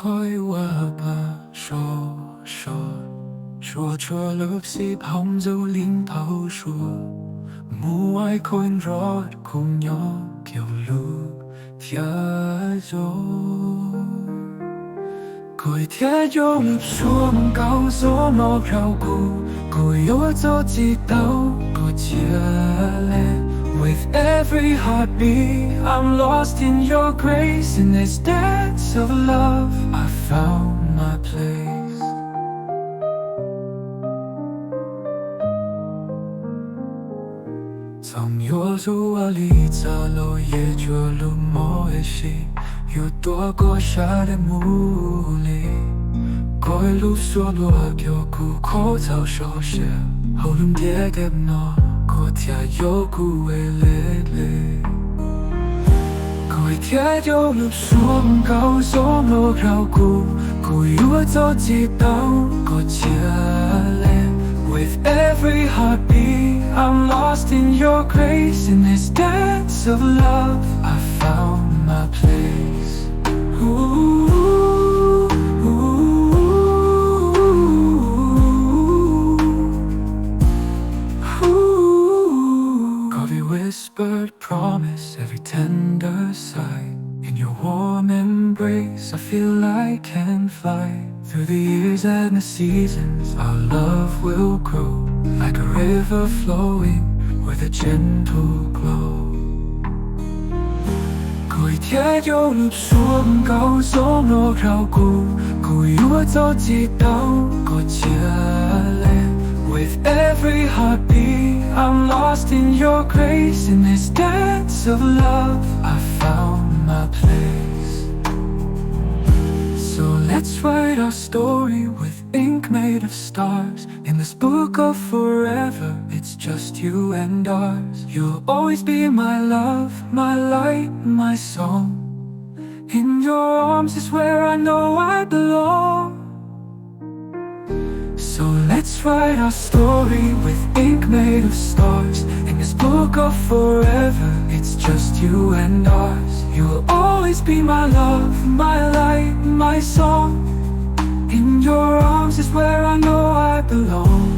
开我吧，说错了是旁走领头说，母爱困扰共nhau kiểu路theo gió. Cội theo gió ngập xuống cao gió nó rào cù, cội yếu gió chỉ tao cội chia lệ. With every heartbeat, I'm lost in your grace. In this dance of love, I found my place. Trong yo du a li za lo ye jo lu mo e shi, yo to ko sha de mu li. Coi lu so lo a kyo ku ko zao shou she, hou lum tie kep no. Cô theo gió cu lê lê, cô theo gió lướt xuống cao gió nó rào cù, cô yếu gió chỉ tao cô chia lệ. With every heartbeat, I'm lost in your grace. In this dance of love, I found my place. Ooh. Whispered promise, every tender sigh. In your warm embrace, I feel I can fly. Through the years and the seasons, our love will grow like a river flowing with a gentle glow. Cội theo gió lướt xuống cao gió nó rào cù, cô yếu gió chỉ tao cô chia lệ. With every heartbeat, I'm lost in your grace. In this dance of love, I found my place. So let's write our story with ink made of stars. In this book of forever, it's just you and ours. You'll always be my love, my light, my song. In your arms is where I know I belong. So let's write our story with ink made of stars. In this book of forever, it's just you and ours. You'll always be my love, my light, my song. In your arms is where I know I belong.